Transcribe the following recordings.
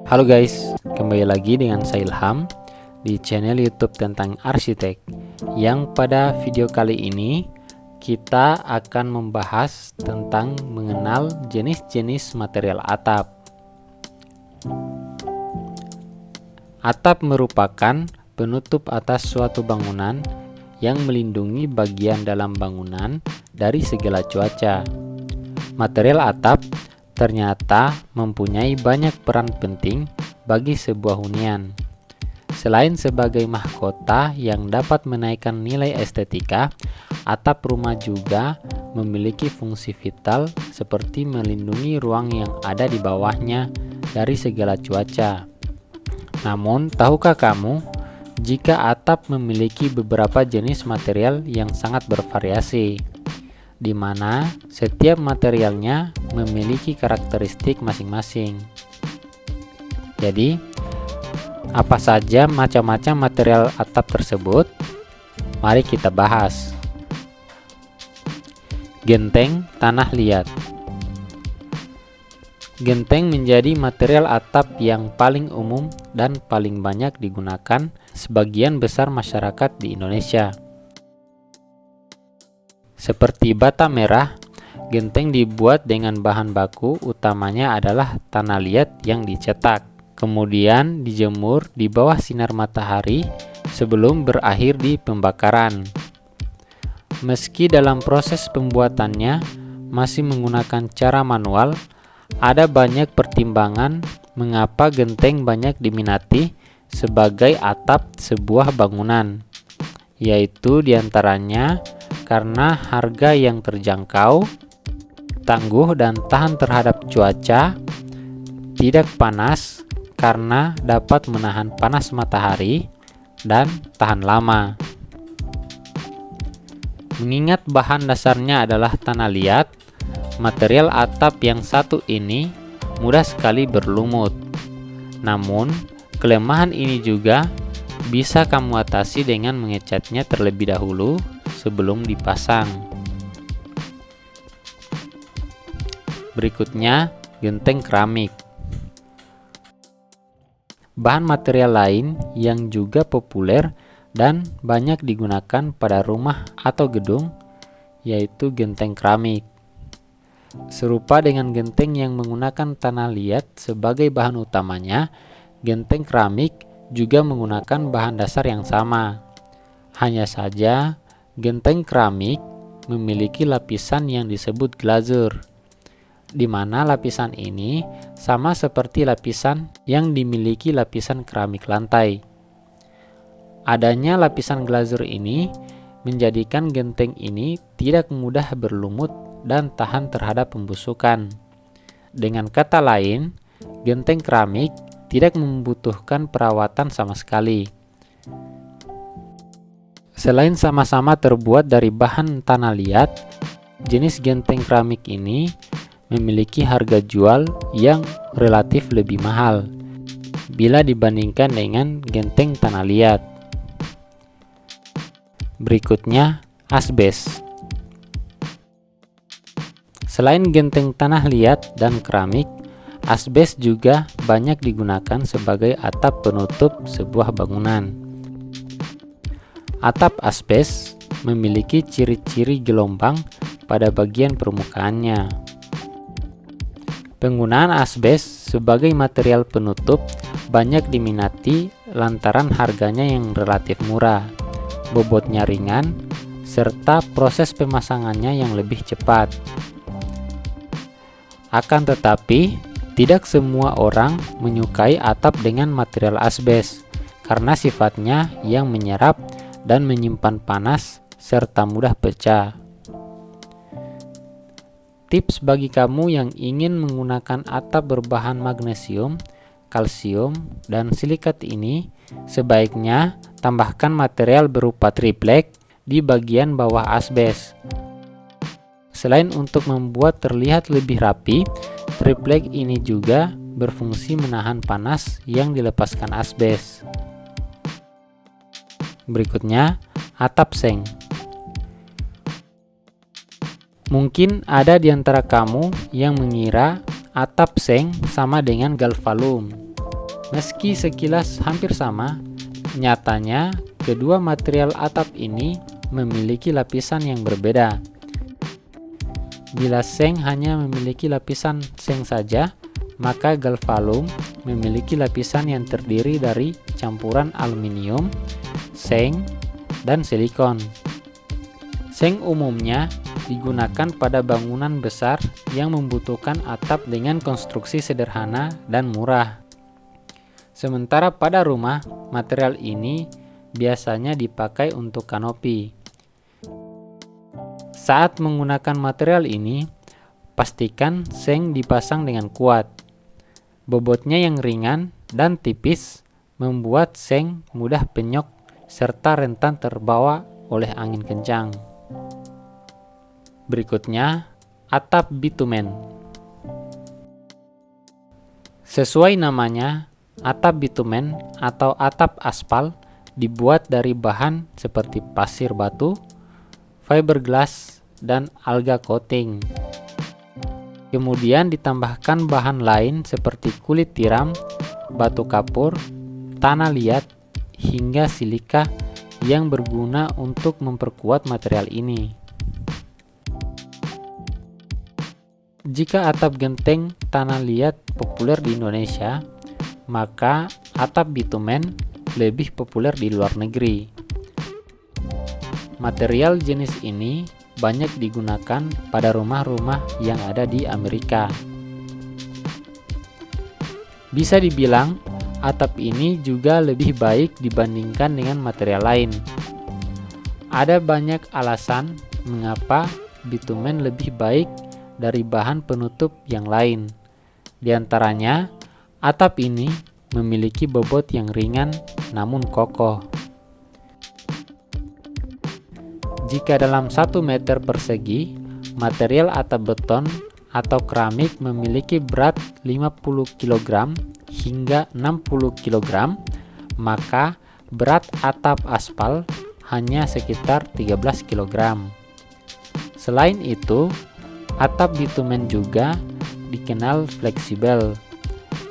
Halo guys, kembali lagi dengan saya Ilham di channel YouTube tentang arsitek. Yang pada video kali ini kita akan membahas tentang mengenal jenis-jenis material atap. Atap merupakan penutup atas suatu bangunan yang melindungi bagian dalam bangunan dari segala cuaca. Material atap ternyata mempunyai banyak peran penting bagi sebuah hunian. Selain sebagai mahkota yang dapat menaikkan nilai estetika, atap rumah juga memiliki fungsi vital seperti melindungi ruang yang ada di bawahnya dari segala cuaca. Namun, tahukah kamu jika atap memiliki beberapa jenis material yang sangat bervariasi, di mana setiap materialnya memiliki karakteristik masing-masing. Jadi, apa saja macam-macam material atap tersebut? Mari kita bahas. Genteng tanah liat. Genteng menjadi material atap yang paling umum dan paling banyak digunakan sebagian besar masyarakat di Indonesia. Seperti bata merah, genteng dibuat dengan bahan baku utamanya adalah tanah liat yang dicetak, kemudian dijemur di bawah sinar matahari sebelum berakhir di pembakaran. Meski dalam proses pembuatannya masih menggunakan cara manual, ada banyak pertimbangan mengapa genteng banyak diminati sebagai atap sebuah bangunan, yaitu diantaranya karena harga yang terjangkau, tangguh dan tahan terhadap cuaca, tidak panas karena dapat menahan panas matahari, dan tahan lama. Mengingat bahan dasarnya adalah tanah liat, material atap yang satu ini mudah sekali berlumut. Namun, kelemahan ini juga bisa kamu atasi dengan mengecatnya terlebih dahulu sebelum dipasang. Berikutnya, genteng keramik. Bahan material lain yang juga populer dan banyak digunakan pada rumah atau gedung yaitu genteng keramik. Serupa dengan genteng yang menggunakan tanah liat sebagai bahan utamanya, genteng keramik juga menggunakan bahan dasar yang sama. Hanya saja, genteng keramik memiliki lapisan yang disebut glazur, di mana lapisan ini sama seperti lapisan yang dimiliki lapisan keramik lantai. Adanya lapisan glazur ini menjadikan genteng ini tidak mudah berlumut dan tahan terhadap pembusukan. Dengan kata lain, genteng keramik tidak membutuhkan perawatan sama sekali. Selain sama-sama terbuat dari bahan tanah liat, jenis genteng keramik ini memiliki harga jual yang relatif lebih mahal bila dibandingkan dengan genteng tanah liat. Berikutnya, asbes. Selain genteng tanah liat dan keramik, asbes juga banyak digunakan sebagai atap penutup sebuah bangunan. Atap asbes memiliki ciri-ciri gelombang pada bagian permukaannya. Penggunaan asbes sebagai material penutup banyak diminati lantaran harganya yang relatif murah, bobotnya ringan, serta proses pemasangannya yang lebih cepat. Akan tetapi, tidak semua orang menyukai atap dengan material asbes karena sifatnya yang menyerap dan menyimpan panas serta mudah pecah. Tips bagi kamu yang ingin menggunakan atap berbahan magnesium, kalsium, dan silikat ini, sebaiknya tambahkan material berupa triplek di bagian bawah asbes. Selain untuk membuat terlihat lebih rapi, triplek ini juga berfungsi menahan panas yang dilepaskan asbes. Berikutnya, atap seng. Mungkin ada di antara kamu yang mengira atap seng sama dengan galvalum. Meski sekilas hampir sama, nyatanya kedua material atap ini memiliki lapisan yang berbeda. Bila seng hanya memiliki lapisan seng saja, maka galvalum memiliki lapisan yang terdiri dari campuran aluminium, seng, dan silikon. Seng umumnya digunakan pada bangunan besar yang membutuhkan atap dengan konstruksi sederhana dan murah. Sementara pada rumah, material ini biasanya dipakai untuk kanopi. Saat menggunakan material ini, pastikan seng dipasang dengan kuat. Bobotnya yang ringan dan tipis membuat seng mudah penyok serta rentan terbawa oleh angin kencang. Berikutnya, atap bitumen. Sesuai namanya, atap bitumen atau atap aspal dibuat dari bahan seperti pasir batu, fiberglass, dan alga coating. Kemudian ditambahkan bahan lain seperti kulit tiram, batu kapur, tanah liat, hingga silika yang berguna untuk memperkuat material ini. Jika atap genteng tanah liat populer di Indonesia, maka atap bitumen lebih populer di luar negeri. Material jenis ini banyak digunakan pada rumah-rumah yang ada di Amerika. Bisa dibilang, atap ini juga lebih baik dibandingkan dengan material lain. Ada banyak alasan mengapa bitumen lebih baik dari bahan penutup yang lain. Di antaranya, atap ini memiliki bobot yang ringan namun kokoh. Jika dalam 1 meter persegi, material atap beton atau keramik memiliki berat 50 kg hingga 60 kg, maka berat atap aspal hanya sekitar 13 kg. Selain itu, atap bitumen juga dikenal fleksibel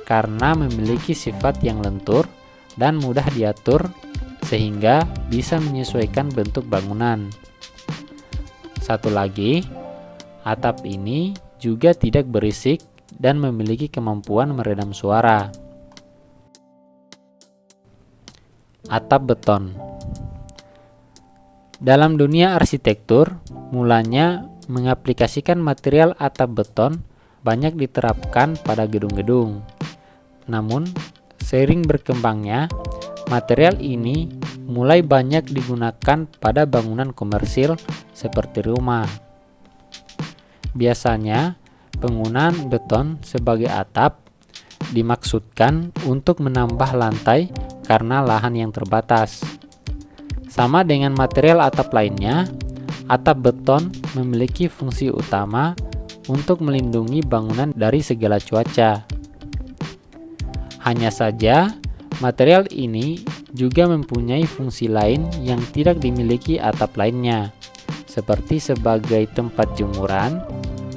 karena memiliki sifat yang lentur dan mudah diatur sehingga bisa menyesuaikan bentuk bangunan. Satu lagi, atap ini juga tidak berisik dan memiliki kemampuan meredam suara. Atap beton. Dalam dunia arsitektur, mulanya mengaplikasikan material atap beton banyak diterapkan pada gedung-gedung. Namun, seiring berkembangnya, material ini mulai banyak digunakan pada bangunan komersil seperti rumah. Biasanya, penggunaan beton sebagai atap dimaksudkan untuk menambah lantai karena lahan yang terbatas. Sama dengan material atap lainnya, atap beton memiliki fungsi utama untuk melindungi bangunan dari segala cuaca. Hanya saja, material ini juga mempunyai fungsi lain yang tidak dimiliki atap lainnya, seperti sebagai tempat jemuran,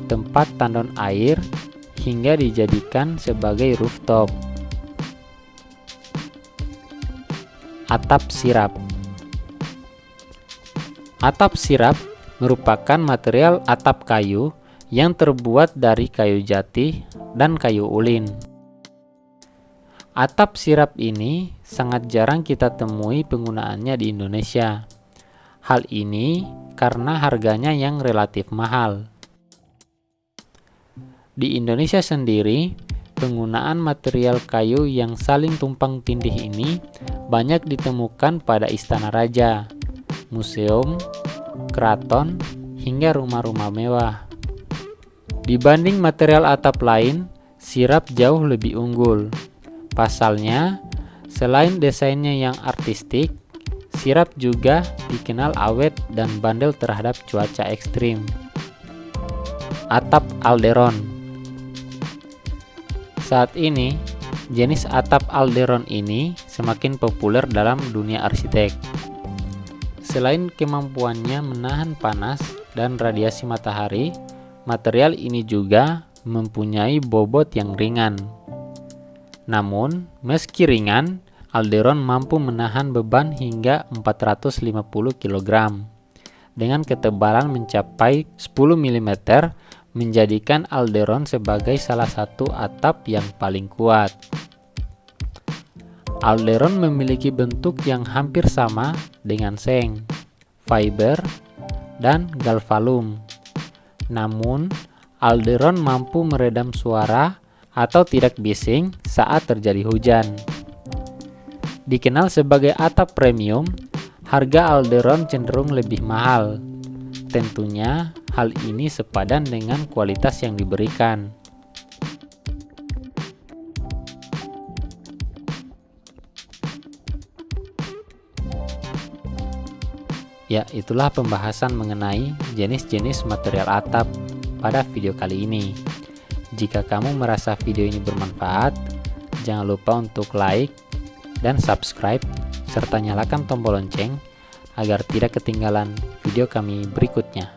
tempat tandon air, hingga dijadikan sebagai rooftop. Atap sirap. Atap sirap merupakan material atap kayu yang terbuat dari kayu jati dan kayu ulin. Atap sirap ini sangat jarang kita temui penggunaannya di Indonesia. Hal ini karena harganya yang relatif mahal. Di Indonesia sendiri, penggunaan material kayu yang saling tumpang tindih ini banyak ditemukan pada istana raja, museum, keraton, hingga rumah-rumah mewah. Dibanding material atap lain, sirap jauh lebih unggul. Pasalnya, selain desainnya yang artistik, sirap juga dikenal awet dan bandel terhadap cuaca ekstrim. Atap alderon. Saat ini, jenis atap alderon ini semakin populer dalam dunia arsitek. Selain kemampuannya menahan panas dan radiasi matahari, material ini juga mempunyai bobot yang ringan. Namun, meski ringan, alderon mampu menahan beban hingga 450 kg. Dengan ketebalan mencapai 10 mm, menjadikan alderon sebagai salah satu atap yang paling kuat. Alderon memiliki bentuk yang hampir sama dengan seng, fiber, dan galvalum. Namun, alderon mampu meredam suara atau tidak bising saat terjadi hujan. Dikenal sebagai atap premium, harga alderon cenderung lebih mahal. Tentunya, hal ini sepadan dengan kualitas yang diberikan. Ya, itulah pembahasan mengenai jenis-jenis material atap pada video kali ini. Jika kamu merasa video ini bermanfaat, jangan lupa untuk like dan subscribe, serta nyalakan tombol lonceng agar tidak ketinggalan video kami berikutnya.